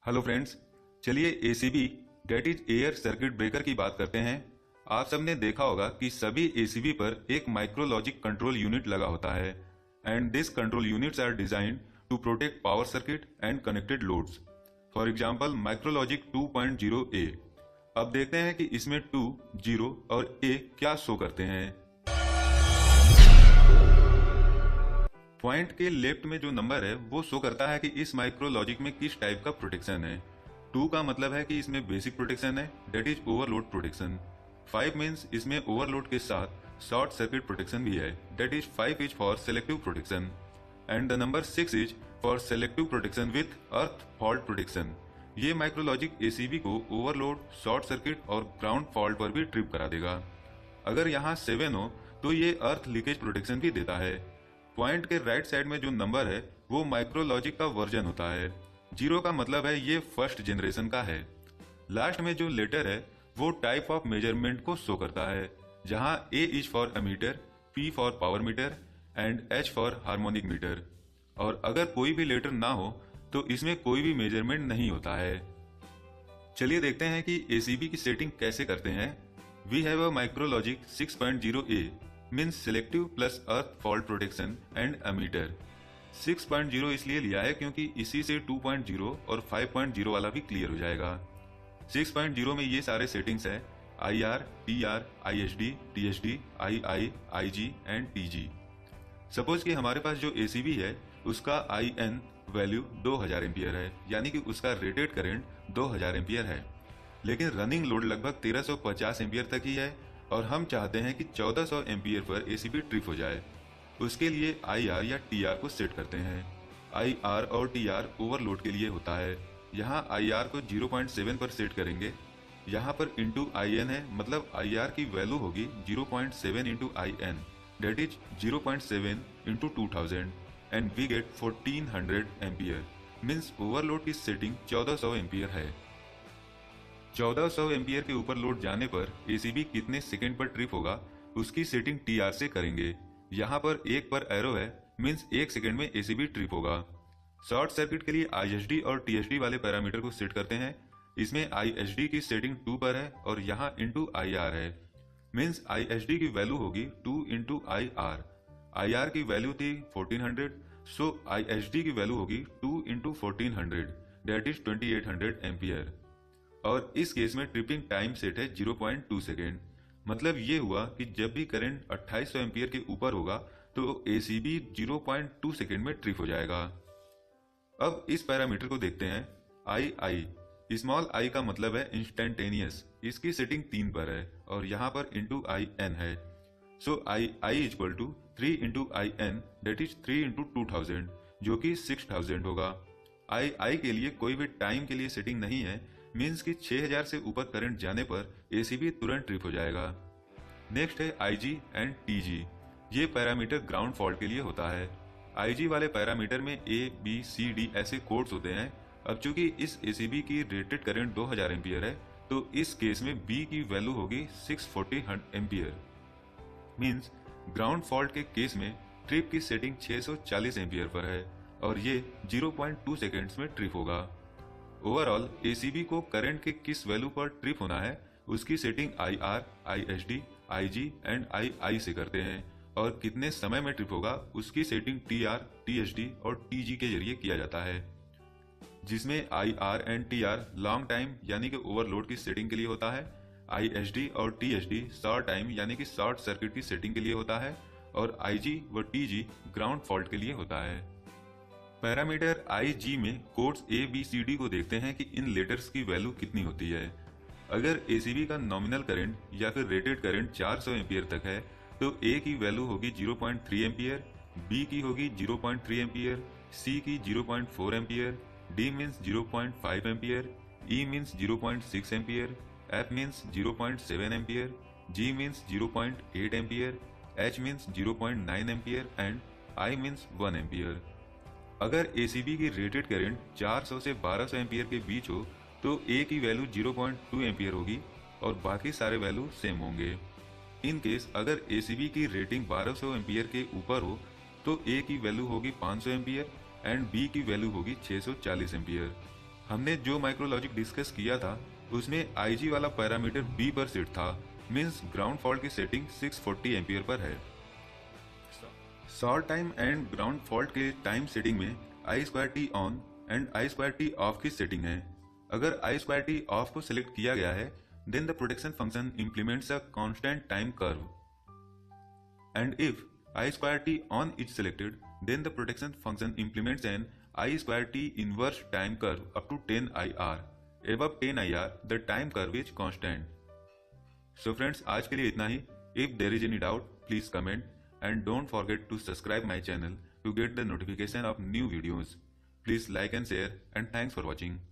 Hello friends, चलिए ACB that is air circuit breaker की बात करते हैं। आप सबने देखा होगा कि सभी एसीबी पर एक माइक्रोलॉजिक कंट्रोल यूनिट लगा होता है and this control units are designed to protect power circuit and connected loads. For example micrologic 2.0 A. अब देखते हैं कि इसमें 2, 0 और ए क्या शो करते हैं। पॉइंट के लेफ्ट में जो नंबर है वो शो करता है कि इस माइक्रोलॉजिक में किस टाइप का प्रोटेक्शन है। 2 का मतलब है कि इसमें बेसिक प्रोटेक्शन है, that is overload protection. 5 means इसमें ओवरलोड के साथ शॉर्ट सर्किट प्रोटेक्शन भी है, that is 5 is for selective protection. And the number 6 is for selective protection with earth fault protection. ये माइक्रोलॉजिक एसीबी को ओवरलोड, शॉर्ट सर्किट और ground fault पर भी ट्रिप करा देगा। अगर यहाँ 7 हो तो ये अर्थ लीकेज प्रोटेक्शन भी देता है। पॉइंट के राइट साइड में जो नंबर है वो माइक्रोलॉजिक का वर्जन होता है। 0 का मतलब है ये फर्स्ट जनरेशन का है। लास्ट में जो लेटर है वो टाइप ऑफ मेजरमेंट को शो करता है, जहां A is for ammeter, P for power meter and H for harmonic meter. और अगर कोई भी लेटर ना हो तो इसमें कोई भी मेजरमेंट नहीं होता है। चलिए देखते हैं कि एसीबी की सेटिंग कैसे करते हैं। We have a micrologic 6.0 A means selective plus earth fault protection and ammeter. 6.0 इसलिए लिया है क्योंकि इसी से 2.0 और 5.0 वाला भी क्लियर हो जाएगा। 6.0 में ये सारे सेटिंग्स है IR, TR, ISD, TSD, II, IG and TG। Suppose कि हमारे पास जो ACB है उसका IN वैल्यू 2000 एम्पियर है, यानी कि उसका रेटेड करंट 2000 एम्पियर है, लेकिन रनिंग लोड लगभग 1350 एम्पियर तक ही है और हम चाहते हैं कि 1400 एम्पियर पर एसीबी ट्रिप हो जाए। उसके लिए IR या TR को सेट करते हैं। IR और TR ओवरलोड के लिए होता है। यहाँ IR को 0.7 पर सेट करेंगे। यहाँ पर इंटू IN है, मतलब IR की वैल्यू होगी 0.7 into IN, that is 0.7 into 2000 and we get 1400 ampere. Means overload की सेटिंग 1400 एम्पियर है। 1400 एम्पियर के ऊपर लोड जाने पर एसीबी कितने सेकंड पर ट्रिप होगा उसकी सेटिंग TR से करेंगे। यहाँ पर 1 पर एरो है, मीन्स 1 सेकंड में एसीबी ट्रिप होगा। शॉर्ट सर्किट के लिए ISD और TSD वाले पैरामीटर को सेट करते हैं। इसमें ISD की सेटिंग 2 पर है और यहाँ इंटू IR है, मीन्स ISD की वैल्यू होगी 2 इंटू IR। IR की वैल्यू थी 1400, सो ISD की वैल्यू होगी 2 इंटू 1400, डेट इज 2800 एम्पियर। और इस केस में ट्रिपिंग टाइम सेट है 0.2 सेकेंड। मतलब ये हुआ कि जब भी करंट 2800 एम्पियर के ऊपर होगा तो एसीबी 0.2 सेकेंड में ट्रिप हो जाएगा। अब इस पैरामीटर को देखते हैं। II स्मॉल i का मतलब है इंस्टेंटेनियस, इसकी सेटिंग 3 पर है और यहाँ पर इंटू IN है। So I equal to 3 into IN, that is 3 into 2000, जो कि 6000 होगा। I के लिए कोई भी टाइम के लिए सेटिंग नहीं है, मीन्स कि 6000 से ऊपर करंट जाने पर एसीबी तुरंत ट्रिप हो जाएगा। नेक्स्ट है IG एंड TG। ये पैरामीटर ग्राउंड फॉल्ट के लिए होता है। IG वाले पैरामीटर में A, B, C, D ऐसे कोड्स होते हैं। अब चूंकि इस एसीबी की रेटेड करंट 2000 एम्पियर है तो इस केस में B की वैल्यू होगी 640 एम्पियर। मीन्स ग्राउंड फॉल्ट के केस में ट्रिप की सेटिंग 640 एम्पियर पर है और ये 0.2 सेकेंड्स में ट्रिप होगा। ओवरऑल एसीबी को करंट के किस वैल्यू पर ट्रिप होना है उसकी setting IR, ISD, IG and II से करते हैं और कितने समय में ट्रिप होगा उसकी सेटिंग TR, TSD और TG के जरिए किया जाता है, जिसमें IR and TR long time यानी कि ओवरलोड की सेटिंग के लिए होता है, ISD और TSD शॉर्ट टाइम यानी कि शॉर्ट सर्किट की सेटिंग के लिए होता है और IG व TG ग्राउंड फॉल्ट के लिए होता है। पैरामीटर IG में कोड्स ABCD को देखते हैं कि इन लेटर्स की वैल्यू कितनी होती है। अगर एसीबी का नॉमिनल करंट या फिर रेटेड करंट 400 एम्पियर तक है तो A की वैल्यू होगी 0.3 एम्पियर, B की होगी 0.3 एम्पियर, C की 0.4 ampere, D means 0.5 ampere, E means 0.6 ampere, F means 0.7 ampere, G means 0.8 ampere, H means 0.9 ampere and I means 1 ampere. अगर एसीबी की रेटेड करंट 400 से 1200 एम्पियर के बीच हो तो A की वैल्यू 0.2 एम्पियर होगी और बाकी सारे वैल्यू सेम होंगे। इन केस अगर एसीबी की रेटिंग 1200 एम्पियर के ऊपर हो तो A की वैल्यू होगी 500 एम्पियर एंड B की वैल्यू होगी 640 एम्पियर। हमने जो माइक्रोलॉजिक डिस्कस किया था उसमें IG वाला पैरामीटर B पर सेट था, मींस ग्राउंड फॉल्ट की सेटिंग 640 एम्पियर पर है। Short time and ground fault के टाइम सेटिंग में I2T on and I2T of की सेटिंग है। अगर I2T ऑफ को सिलेक्ट किया गया है, then the protection function implements a constant time curve. And if I2T on is selected, then the protection function implements an I2T inverse time curve up to 10 IR. Above 10 IR, the time curve is constant. So friends, आज के लिए इतना ही। If there is any doubt, please comment and don't forget to subscribe my channel to get the notification of new videos. Please like and share and thanks for watching.